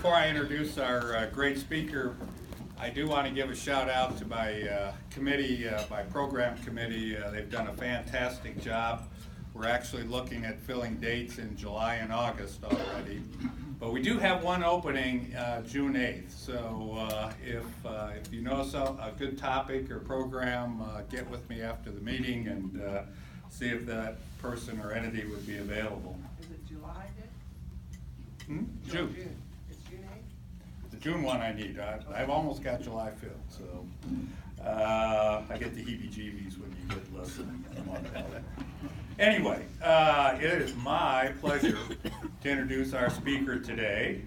Before I introduce our great speaker, I do want to give a shout out to my committee, my program committee. They've done a fantastic job. We're actually looking at filling dates in July and August already. But we do have one opening June 8th. So if you know a good topic or program, get with me after the meeting and see if that person or entity would be available. Is it July, Dick? June. It's June 8th? The June one I need. I've almost got July filled, so I get the heebie-jeebies when you get less than a month out. Anyway, it is my pleasure to introduce our speaker today.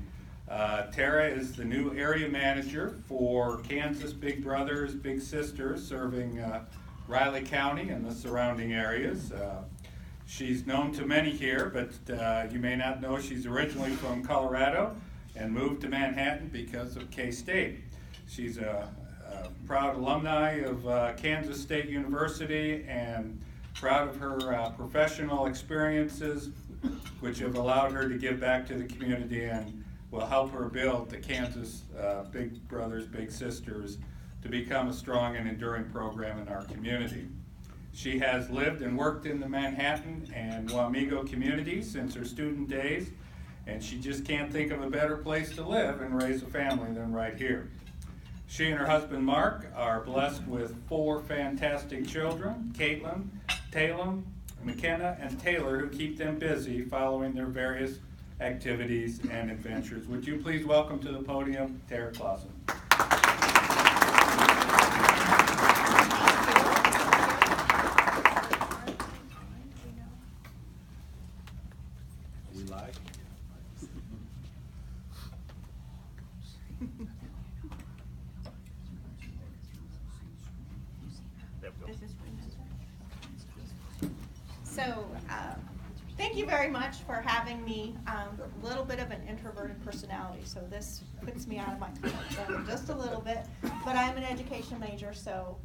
Tara is the new area manager for Kansas Big Brothers Big Sisters, serving Riley County and the surrounding areas. She's known to many here, but you may not know she's originally from Colorado and moved to Manhattan because of K-State. She's a proud alumni of Kansas State University and proud of her professional experiences, which have allowed her to give back to the community and will help her build the Kansas Big Brothers Big Sisters to become a strong and enduring program in our community. She has lived and worked in the Manhattan and Wamego communities since her student days, and she just can't think of a better place to live and raise a family than right here. She and her husband Mark are blessed with 4 fantastic children, Caitlin, Talem, McKenna, and Taylor, who keep them busy following their various activities and adventures. Would you please welcome to the podium Tara Claussen. So, thank you very much for having me. A little bit of an introverted personality, so this puts me out of my comfort zone just a little bit. But I'm an education major, so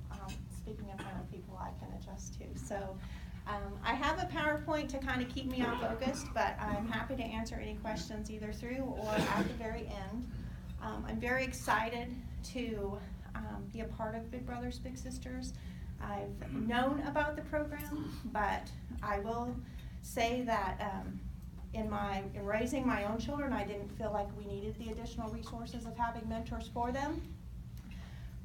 speaking in front of people, I can adjust too. So, I have a PowerPoint to kind of keep me on focused, but I'm happy to answer any questions either through or at the very end. I'm very excited to be a part of Big Brothers Big Sisters. I've known about the program, but I will say that in raising my own children, I didn't feel like we needed the additional resources of having mentors for them.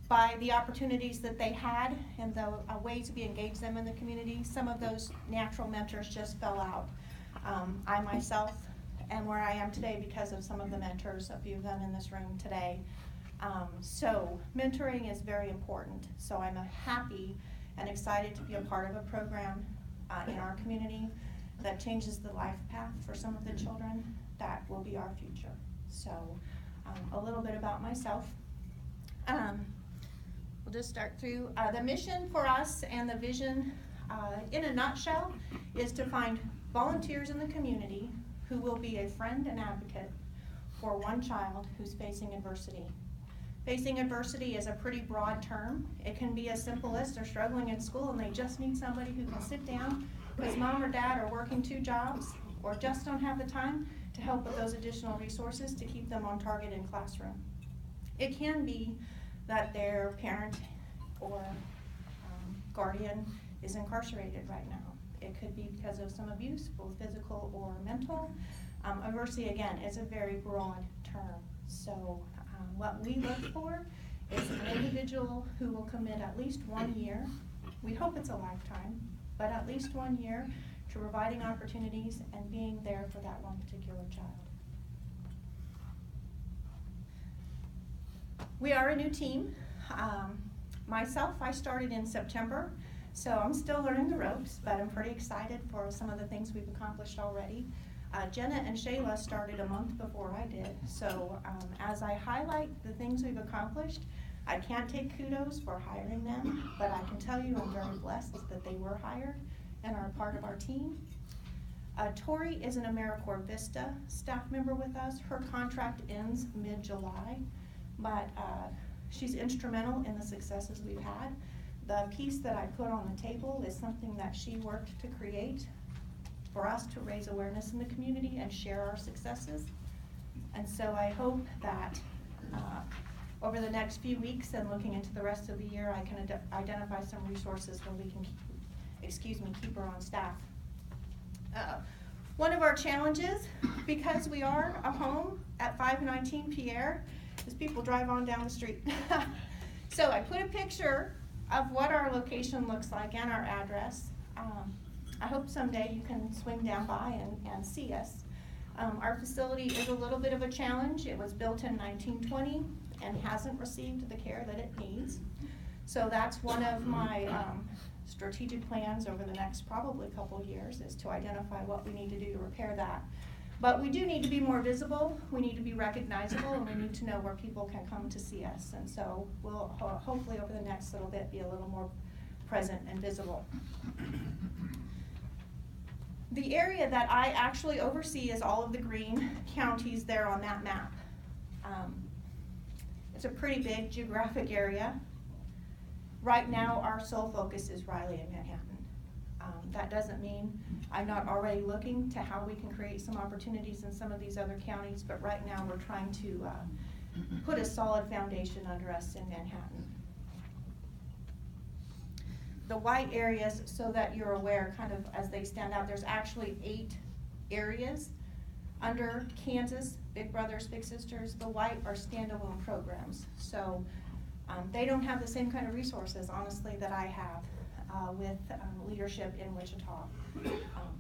By the opportunities that they had and the ways we engaged them in the community, some of those natural mentors just fell out. I myself am where I am today because of some of the mentors, a few of them in this room today. So mentoring is very important. So I'm happy and excited to be a part of a program in our community that changes the life path for some of the children that will be our future. So a little bit about myself. We'll just start through. The mission for us and the vision in a nutshell is to find volunteers in the community who will be a friend and advocate for one child who's facing adversity. Facing adversity is a pretty broad term. It can be as simple as they're struggling in school and they just need somebody who can sit down because mom or dad are working 2 jobs or just don't have the time to help with those additional resources to keep them on target in classroom. It can be that their parent or guardian is incarcerated right now. It could be because of some abuse, both physical or mental. Adversity, again, is a very broad term. So what we look for is an individual who will commit at least 1 year. We hope it's a lifetime, but at least 1 year to providing opportunities and being there for that one particular child. We are a new team. Myself, I started in September, so I'm still learning the ropes, but I'm pretty excited for some of the things we've accomplished already. Jenna and Shayla started a month before I did, so as I highlight the things we've accomplished, I can't take kudos for hiring them, but I can tell you I'm very blessed that they were hired and are a part of our team. Tori is an AmeriCorps Vista staff member with us. Her contract ends mid-July, but she's instrumental in the successes we've had. The piece that I put on the table is something that she worked to create for us to raise awareness in the community and share our successes. And so I hope that over the next few weeks and looking into the rest of the year, I can identify some resources where we can keep her on staff. One of our challenges, because we are a home at 519 Pierre, is people drive on down the street. So I put a picture of what our location looks like and our address. I hope someday you can swing down by and see us. Our facility is a little bit of a challenge. It was built in 1920 and hasn't received the care that it needs. So that's one of my strategic plans over the next probably couple years, is to identify what we need to do to repair that. But we do need to be more visible, we need to be recognizable, and we need to know where people can come to see us. And so we'll hopefully over the next little bit be a little more present and visible. The area that I actually oversee is all of the green counties there on that map. It's a pretty big geographic area. Right now, our sole focus is Riley and Manhattan. That doesn't mean I'm not already looking to how we can create some opportunities in some of these other counties, but right now we're trying to put a solid foundation under us in Manhattan. The white areas, so that you're aware, kind of as they stand out, there's actually 8 areas under Kansas, Big Brothers, Big Sisters. The white are standalone programs. So they don't have the same kind of resources, honestly, that I have with leadership in Wichita.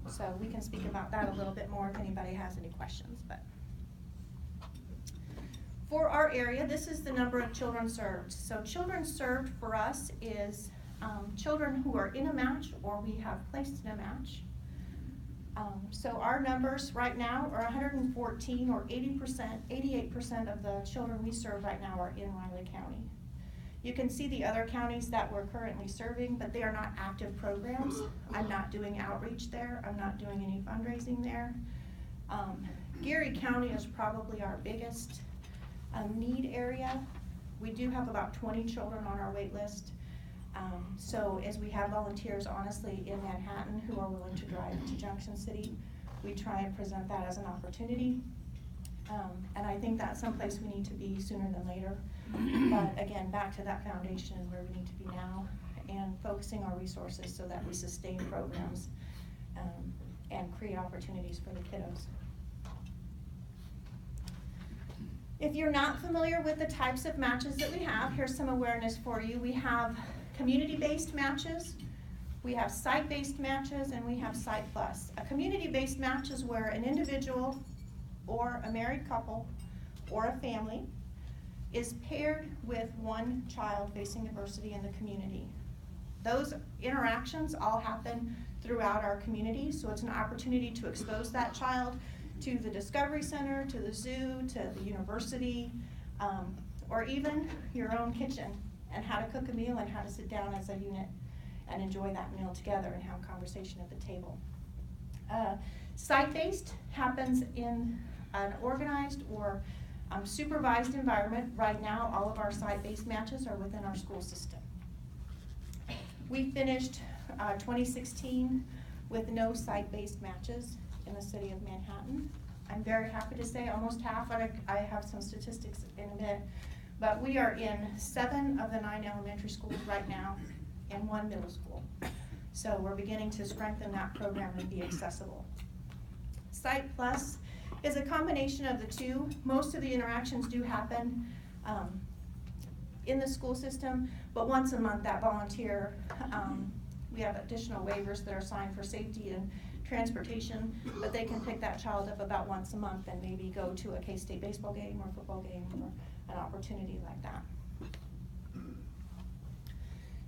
So we can speak about that a little bit more if anybody has any questions. But for our area, this is the number of children served. So children served for us is children who are in a match or we have placed in a match. So our numbers right now are 114, or 88% of the children we serve right now are in Riley County. You can see the other counties that we're currently serving, but they are not active programs. I'm not doing outreach there. I'm not doing any fundraising there. Geary County is probably our biggest need area. We do have about 20 children on our wait list. So as we have volunteers, honestly, in Manhattan who are willing to drive to Junction City, we try and present that as an opportunity. And I think that's someplace we need to be sooner than later. But again, back to that foundation where we need to be now, and focusing our resources so that we sustain programs and create opportunities for the kiddos. If you're not familiar with the types of matches that we have, here's some awareness for you. We have community-based matches, we have site-based matches, and we have Site Plus. A community-based match is where an individual or a married couple or a family is paired with one child facing adversity in the community. Those interactions all happen throughout our community, so it's an opportunity to expose that child to the Discovery Center, to the zoo, to the university, or even your own kitchen, and how to cook a meal and how to sit down as a unit and enjoy that meal together and have a conversation at the table. Site-based happens in an organized or supervised environment. Right now, all of our site-based matches are within our school system. We finished 2016 with no site-based matches in the city of Manhattan. I'm very happy to say almost half, I have some statistics in a bit, but we are in 7 of the 9 elementary schools right now and 1 middle school. So we're beginning to strengthen that program and be accessible. Site Plus is a combination of the two. Most of the interactions do happen in the school system, but once a month that volunteer, we have additional waivers that are signed for safety and transportation, but they can pick that child up about once a month and maybe go to a K-State baseball game or football game or an opportunity like that.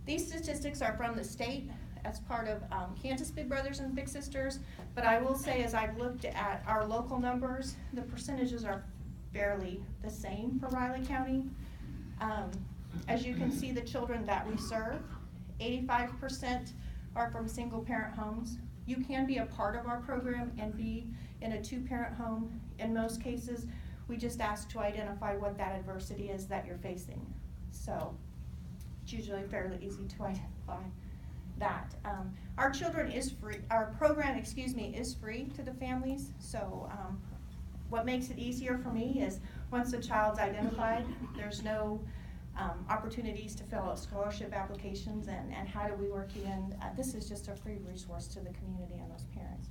These statistics are from the state as part of Kansas Big Brothers and Big Sisters, but I will say as I've looked at our local numbers, the percentages are fairly the same for Riley County. As you can see, the children that we serve, 85% are from single parent homes. You can be a part of our program and be in a 2-parent home. In most cases, we just ask to identify what that adversity is that you're facing. So it's usually fairly easy to identify that. Our program is free to the families, so what makes it easier for me is once a child's identified, there's no opportunities to fill out scholarship applications and how do we work you in. This is just a free resource to the community and those parents.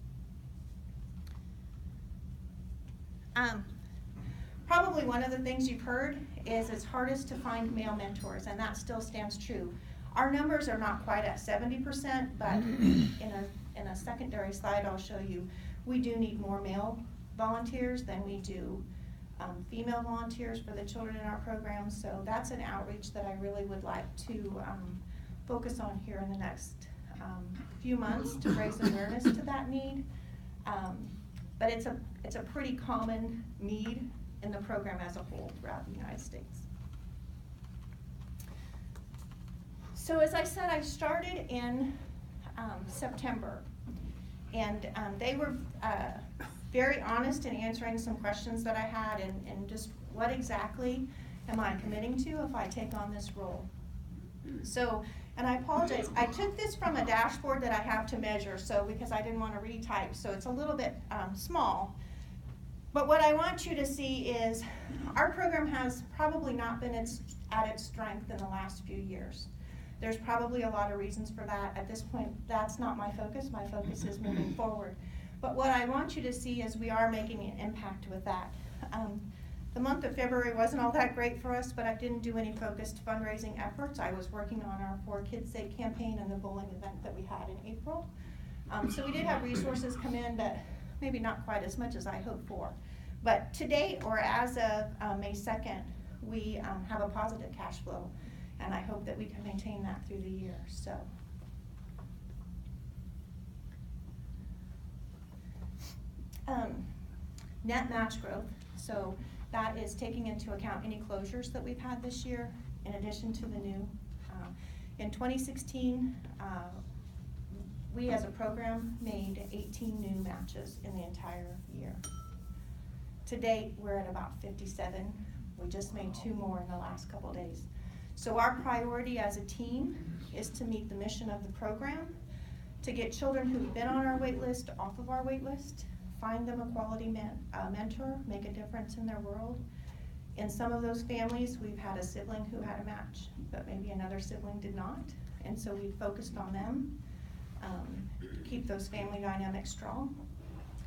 Probably one of the things you've heard is it's hardest to find male mentors, and that still stands true. Our numbers are not quite at 70%, but in a secondary slide I'll show you, we do need more male volunteers than we do female volunteers for the children in our program. So that's an outreach that I really would like to focus on here in the next few months to raise awareness to that need. But it's a pretty common need in the program as a whole throughout the United States. So as I said, I started in September, and they were very honest in answering some questions that I had and just what exactly am I committing to if I take on this role. So, and I apologize, I took this from a dashboard that I have to measure, so because I didn't want to retype, so it's a little bit small. But what I want you to see is our program has probably not been at its strength in the last few years. There's probably a lot of reasons for that. At this point, that's not my focus. My focus is moving forward. But what I want you to see is we are making an impact with that. The month of February wasn't all that great for us, but I didn't do any focused fundraising efforts. I was working on our For Kids' Sake campaign and the bowling event that we had in April. So we did have resources come in, but maybe not quite as much as I hoped for. But to date, or as of May 2nd, we have a positive cash flow, and I hope that we can maintain that through the year. So. Net match growth, so that is taking into account any closures that we've had this year in addition to the new. In 2016, we as a program made 18 new matches in the entire year. To date, we're at about 57. We just made 2 more in the last couple days. So our priority as a team is to meet the mission of the program, to get children who've been on our wait list off of our wait list, find them a quality mentor, make a difference in their world. In some of those families, we've had a sibling who had a match, but maybe another sibling did not. And so we focused on them, keep those family dynamics strong.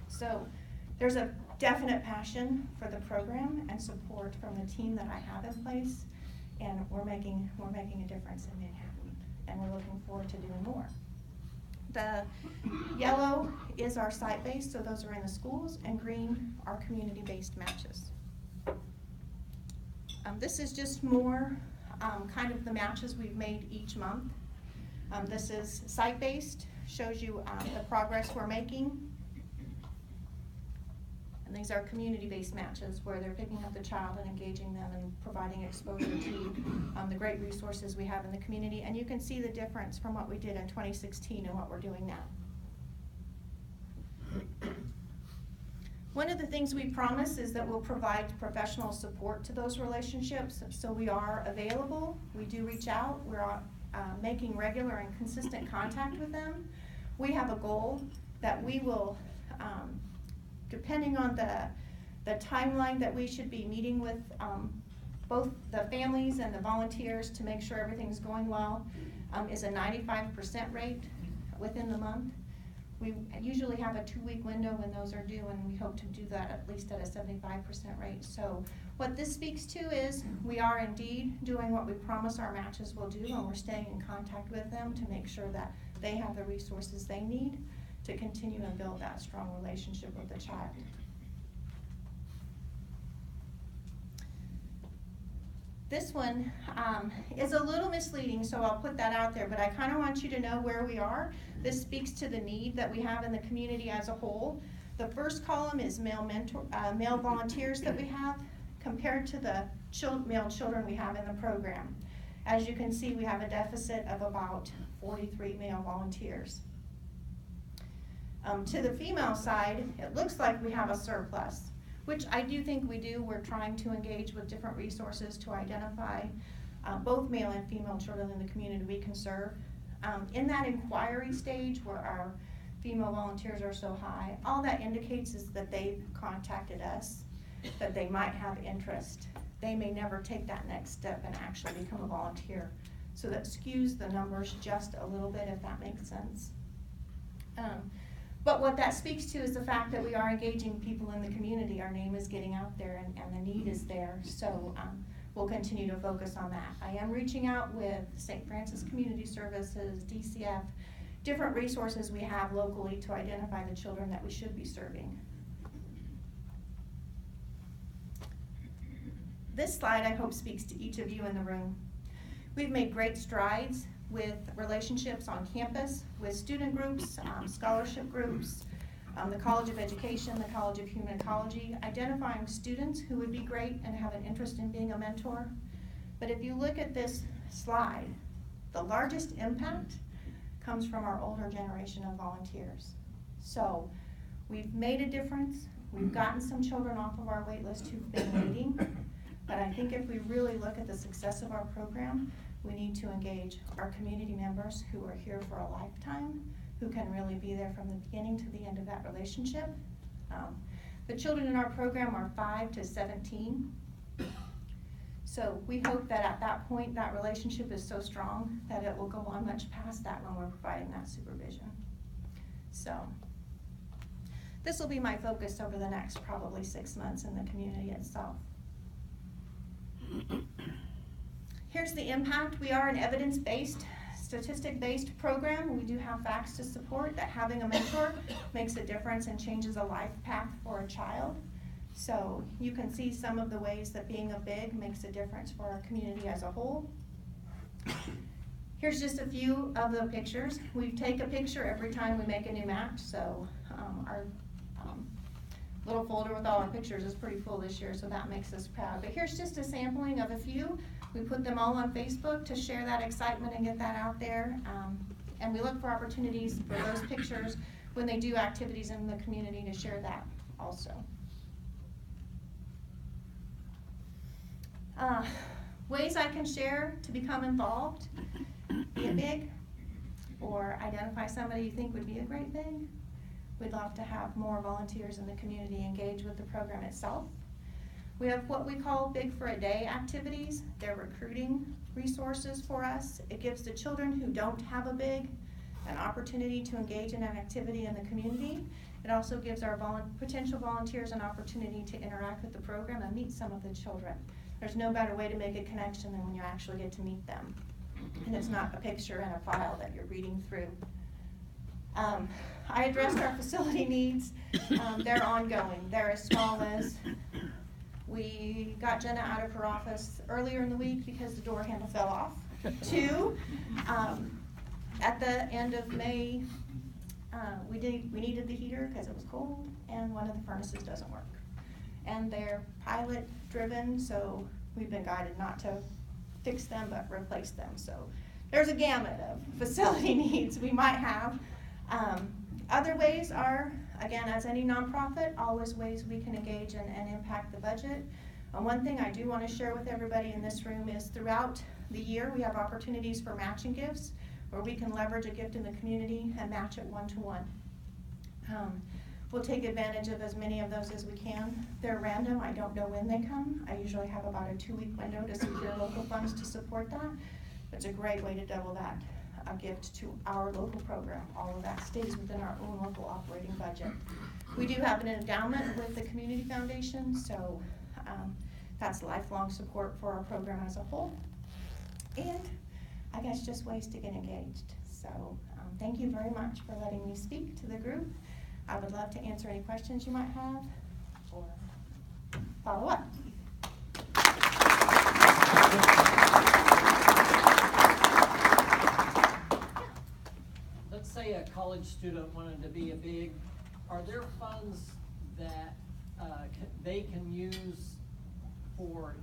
So there's a definite passion for the program and support from the team that I have in place, and we're making a difference in Manhattan, and we're looking forward to doing more. The yellow is our site-based, so those are in the schools, and green are community-based matches. This is just more kind of the matches we've made each month. This is site-based, shows you the progress we're making. And these are community-based matches where they're picking up the child and engaging them and providing exposure to the great resources we have in the community. And you can see the difference from what we did in 2016 and what we're doing now. One of the things we promise is that we'll provide professional support to those relationships. So we are available, we do reach out, we're making regular and consistent contact with them. We have a goal that we will, depending on the timeline that we should be meeting with both the families and the volunteers to make sure everything's going well, is a 95% rate within the month. We usually have a 2-week window when those are due, and we hope to do that at least at a 75% rate. So what this speaks to is we are indeed doing what we promise our matches will do, and we're staying in contact with them to make sure that they have the resources they need to continue and build that strong relationship with the child. This one is a little misleading, so I'll put that out there, but I kind of want you to know where we are. This speaks to the need that we have in the community as a whole. The first column is male volunteers that we have compared to the male children we have in the program. As you can see, we have a deficit of about 43 male volunteers. To the female side, it looks like we have a surplus, which I do think we do. We're trying to engage with different resources to identify both male and female children in the community we can serve. In that inquiry stage where female volunteers are so high. All that indicates is that they've contacted us, that they might have interest. They may never take that next step and actually become a volunteer. So that skews the numbers just a little bit, if that makes sense. But what that speaks to is the fact that we are engaging people in the community. Our name is getting out there and the need is there. So we'll continue to focus on that. I am reaching out with St. Francis Community Services, DCF, different resources we have locally to identify the children that we should be serving. This slide, I hope, speaks to each of you in the room. We've made great strides with relationships on campus, with student groups, scholarship groups, the College of Education, the College of Human Ecology, identifying students who would be great and have an interest in being a mentor. But if you look at this slide, the largest impact comes from our older generation of volunteers. So we've made a difference. We've gotten some children off of our wait list who've been waiting. But I think if we really look at the success of our program, we need to engage our community members who are here for a lifetime, who can really be there from the beginning to the end of that relationship. The children in our program are 5 to 17. So we hope that at that point, that relationship is so strong that it will go on much past that when we're providing that supervision. So this will be my focus over the next probably 6 months in the community itself. Here's the impact. We are an evidence-based, statistic-based program. We do have facts to support that having a mentor makes a difference and changes a life path for a child. So you can see some of the ways that being a big makes a difference for our community as a whole. Here's just a few of the pictures. We take a picture every time we make a new match, so our little folder with all our pictures is pretty full this year, so that makes us proud. But here's just a sampling of a few. We put them all on Facebook to share that excitement and get that out there. And we look for opportunities for those pictures when they do activities in the community to share that also. Ways I can share to become involved: be a big, or identify somebody you think would be a great big. We'd love to have more volunteers in the community engage with the program itself. We have what we call Big for a Day activities. They're recruiting resources for us. It gives the children who don't have a big an opportunity to engage in an activity in the community. It also gives our potential volunteers an opportunity to interact with the program and meet some of the children. There's no better way to make a connection than when you actually get to meet them. And it's not a picture and a file that you're reading through. I addressed our facility needs. They're ongoing. They're as small as we got Jenna out of her office earlier in the week because the door handle fell off. 2, at the end of May, we needed the heater because it was cold, and one of the furnaces doesn't work. And they're pilot driven, so we've been guided not to fix them but replace them. So there's a gamut of facility needs we might have. Other ways are, again, as any nonprofit, always ways we can engage and impact the budget. One thing I do want to share with everybody in this room is throughout the year we have opportunities for matching gifts where we can leverage a gift in the community and match it 1-to-1. We'll take advantage of as many of those as we can. They're random. I don't know when they come. I usually have about a 2-week window to secure local funds to support that. It's a great way to double that. A gift to our local program. All of that stays within our own local operating budget. We do have an endowment with the Community Foundation, so that's lifelong support for our program as a whole. And I guess just ways to get engaged. So thank you very much for letting me speak to the group. I would love to answer any questions you might have or follow up. Let's say a college student wanted to be a big, are there funds that they can use for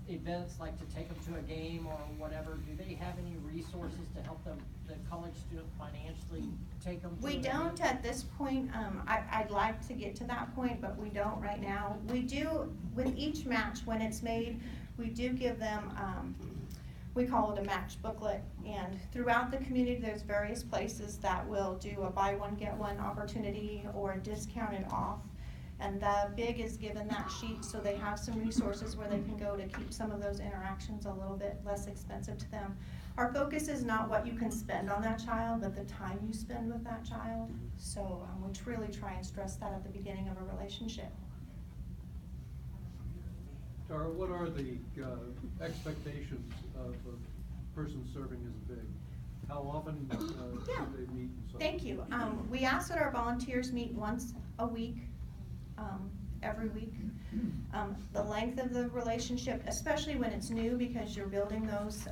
events, like to take them to a game or whatever? Do they have any resources to help them, the college student, financially take them to We don't at this point. I'd like to get to that point, but we don't right now. We do, with each match when it's made, we do give them we call it a match booklet. And throughout the community, there's various places that will do a buy one, get one opportunity or a discounted off. And the big is given that sheet, so they have some resources where they can go to keep some of those interactions a little bit less expensive to them. Our focus is not what you can spend on that child, but the time you spend with that child. So we truly try and stress that at the beginning of a relationship. Tara, what are the expectations of a person serving as a big? How often Yeah. do they meet and so on? Thank you. We ask that our volunteers meet once a week, every week. The length of the relationship, especially when it's new, because you're building those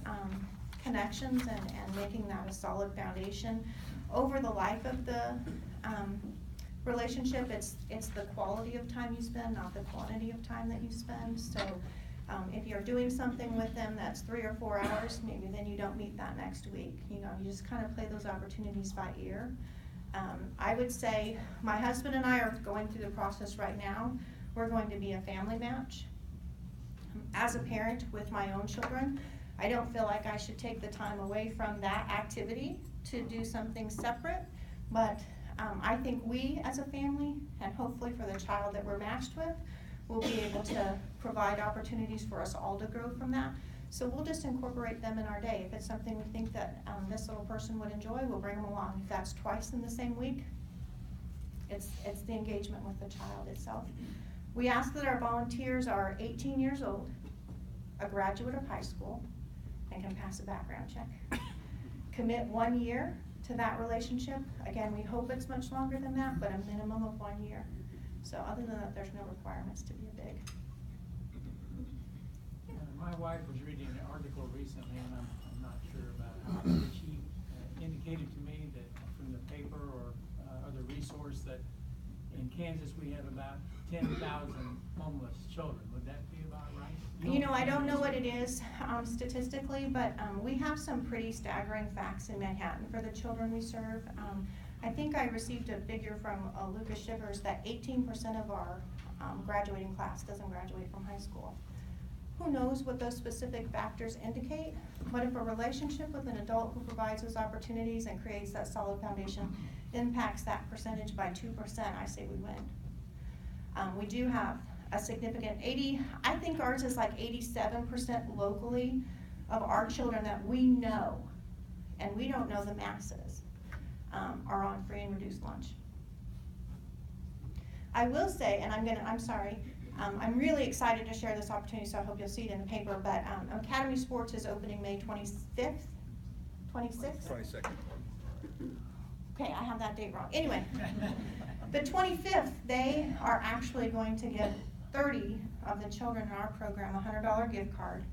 connections and making that a solid foundation. Over the life of the relationship, it's the quality of time you spend, not the quantity of time that you spend. So if you're doing something with them that's 3 or 4 hours, maybe then you don't meet that next week. You know, you just kind of play those opportunities by ear. I would say my husband and I are going through the process right now. We're going to be a family match. As a parent with my own children, I don't feel like I should take the time away from that activity to do something separate, but I think we as a family, and hopefully for the child that we're matched with, will be able to provide opportunities for us all to grow from that. So we'll just incorporate them in our day. If it's something we think that this little person would enjoy, we'll bring them along. If that's twice in the same week, it's the engagement with the child itself. We ask that our volunteers are 18 years old, a graduate of high school, and can pass a background check. Commit 1 year to that relationship. Again, we hope it's much longer than that, but a minimum of 1 year. So other than that, there's no requirements to be a big. My wife was reading an article recently, and I'm not sure about how, but she indicated to me that from the paper or other resource that in Kansas we have about 10,000 homeless children. Would that be about right? You know, I don't know what it is statistically, but we have some pretty staggering facts in Manhattan for the children we serve. I think I received a figure from Lucas Shivers that 18% of our graduating class doesn't graduate from high school. Who knows what those specific factors indicate, but if a relationship with an adult who provides those opportunities and creates that solid foundation impacts that percentage by 2%, I say we win. We do have a significant I think ours is like 87% locally of our children that we know, and we don't know the masses, are on free and reduced lunch. I will say, and I'm sorry, I'm really excited to share this opportunity, so I hope you'll see it in the paper, but Academy Sports is opening May 25th, 26th? 22nd. Okay, I have that date wrong. Anyway, the 25th, they are actually going to give 30 of the children in our program a $100 gift card.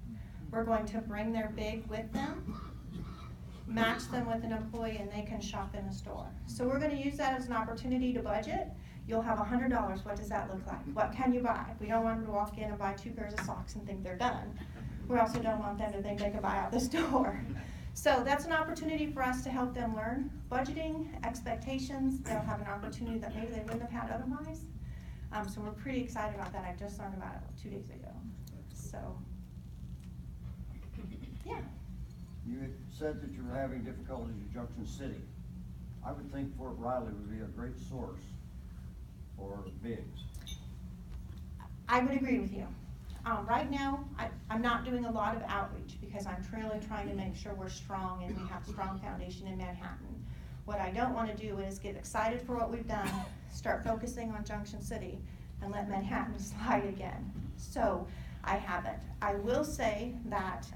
We're going to bring their big with them, match them with an employee, and they can shop in the store. So we're going to use that as an opportunity to budget. You'll have $100. What does that look like? What can you buy? We don't want them to walk in and buy 2 pairs of socks and think they're done. We also don't want them to think they can buy out the store. So that's an opportunity for us to help them learn budgeting, expectations. They'll have an opportunity that maybe they wouldn't have had otherwise. So we're pretty excited about that. I just learned about it 2 days ago. So, yeah. You had said that you were having difficulties in Junction City. I would think Fort Riley would be a great source for bigs. I would agree with you. Right now, I'm not doing a lot of outreach because I'm really trying to make sure we're strong and we have strong foundation in Manhattan. What I don't want to do is get excited for what we've done, start focusing on Junction City, and let Manhattan slide again. So I haven't. I will say that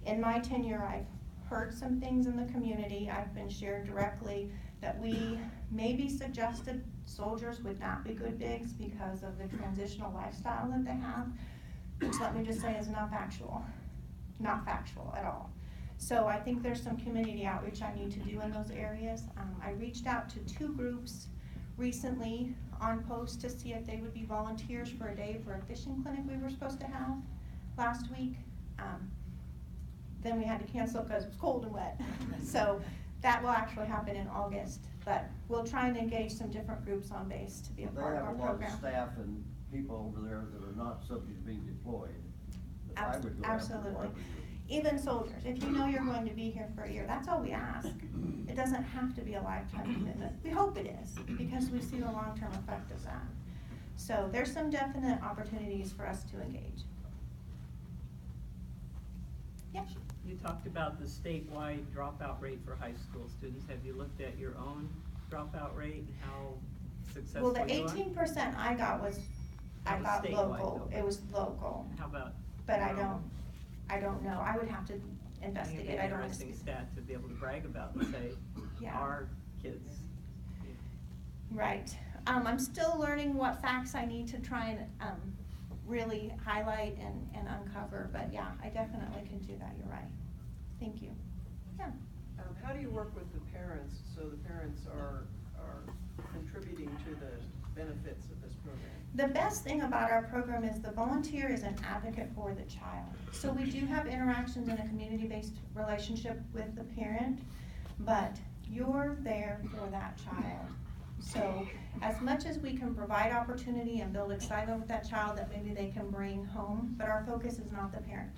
in my tenure, I've heard some things in the community. I've been shared directly that we maybe suggested soldiers would not be good bigs because of the transitional lifestyle that they have, which let me just say is not factual at all. So I think there's some community outreach I need to do in those areas. I reached out to 2 groups recently on post to see if they would be volunteers for a day for a fishing clinic we were supposed to have last week. Then we had to cancel because it was cold and wet. So that will actually happen in August, but we'll try and engage some different groups on base to be a part of our They have a lot of program. staff and people over there that are not subject to being deployed. That I would go after. Absolutely. Even soldiers, if you know you're going to be here for a year, that's all we ask. It doesn't have to be a lifetime commitment. We hope it is, because we see the long-term effect of that. So there's some definite opportunities for us to engage. Yeah. You talked about the statewide dropout rate for high school students. Have you looked at your own dropout rate and how successful Well, you the are? 18% I got was, I That was got statewide, local, though. it was local. How about? But your I own? don't know, I would have to I think it'd investigate, be I an don't. interesting stat to be able to brag about and say, Yeah. our kids. Right, I'm still learning what facts I need to try and, really highlight and uncover, but yeah, I definitely can do that, you're right. Thank you. Yeah. How do you work with the parents, so the parents are contributing to the benefits of this program? The best thing about our program is the volunteer is an advocate for the child. So we do have interactions in a community-based relationship with the parent, but you're there for that child. So as much as we can provide opportunity and build excitement with that child that maybe they can bring home, but our focus is not the parent.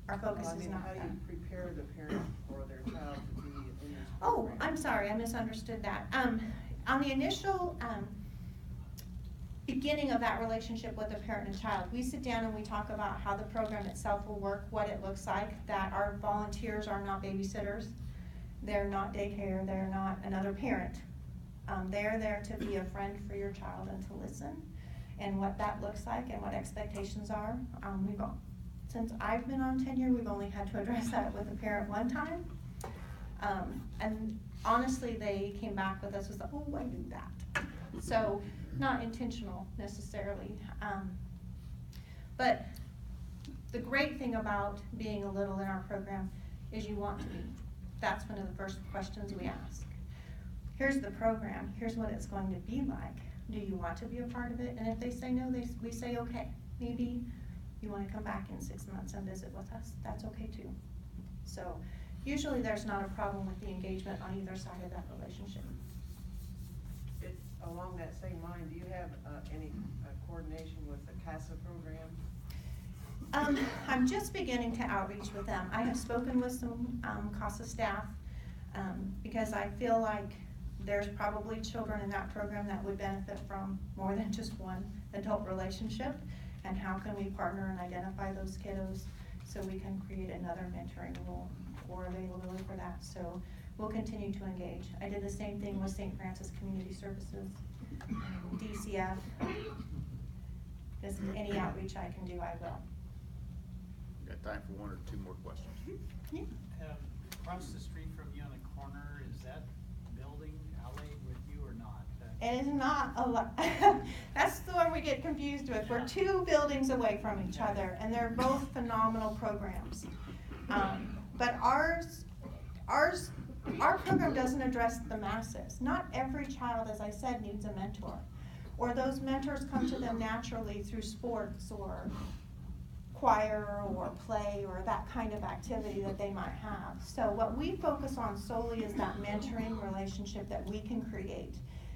Our focus Well, I is mean, not how do you them. prepare the parent for their child to be in this Oh, program? I'm sorry, I misunderstood that. On the initial, beginning of that relationship with the parent and child, we sit down and we talk about how the program itself will work, what it looks like, that our volunteers are not babysitters, they're not daycare, they're not another parent. They're there to be a friend for your child and to listen, and what that looks like and what expectations are. Since I've been on tenure, we've only had to address that with a parent one time. And honestly, they came back with us with, oh, I knew that. So, not intentional necessarily. But the great thing about being a little in our program is you want to be. That's one of the first questions we ask. Here's the program, here's what it's going to be like. Do you want to be a part of it? And if they say no, we say, okay, maybe you want to come back in 6 months and visit with us. That's okay too. So usually there's not a problem with the engagement on either side of that relationship. Along that same line, do you have any coordination with the CASA program? I'm just beginning to outreach with them. I have spoken with some CASA staff because I feel like there's probably children in that program that would benefit from more than just one adult relationship. And how can we partner and identify those kiddos so we can create another mentoring role or availability for that. So we'll continue to engage. I did the same thing with St. Francis Community Services, DCF. Just any outreach I can do, I will. Got time for one or two more questions. Yeah. Across the street from you on the corner, is that building allied with you or not? It is not a lot. That's the one we get confused with. We're 2 buildings away from each other, and they're both phenomenal programs. But our program doesn't address the masses. Not every child, as I said, needs a mentor. Or those mentors come to them naturally through sports or choir or play or that kind of activity that they might have. So what we focus on solely is that mentoring relationship that we can create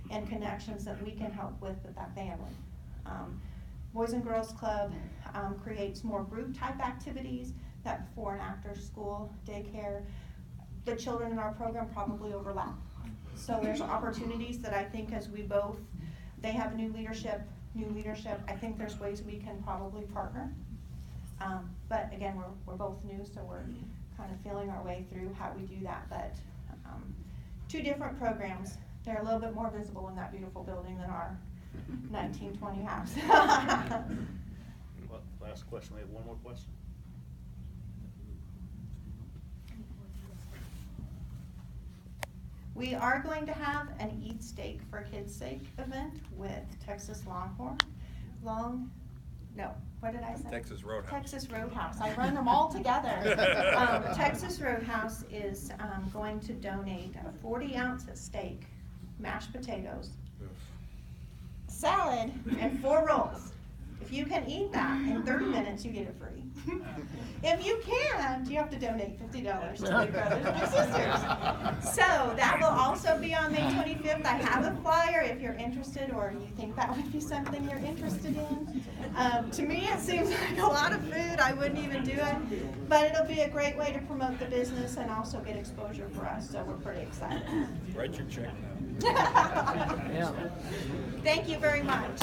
and connections that we can help with that family. Boys and Girls Club creates more group type activities that before and after school, daycare. The children in our program probably overlap. So there's opportunities that I think as they have new leadership, I think there's ways we can probably partner. But again, we're both new, so we're kind of feeling our way through how we do that. But 2 different programs. They're a little bit more visible in that beautiful building than our 1920 house. Well, last question, we have one more question. We are going to have an Eat Steak for Kids' Sake event with Texas Longhorn. What did I say? Texas Roadhouse. Texas Roadhouse. I run them all together. Texas Roadhouse is going to donate a 40-ounce steak, mashed potatoes, salad, and 4 rolls. If you can eat that in 30 minutes, you get it free. If you can't, you have to donate $50 to the Brothers and Sisters. So that will also be on May 25th. I have a flyer if you're interested or you think that would be something you're interested in. To me, it seems like a lot of food. I wouldn't even do it. But it'll be a great way to promote the business and also get exposure for us. So we're pretty excited. Write your check now. Thank you very much.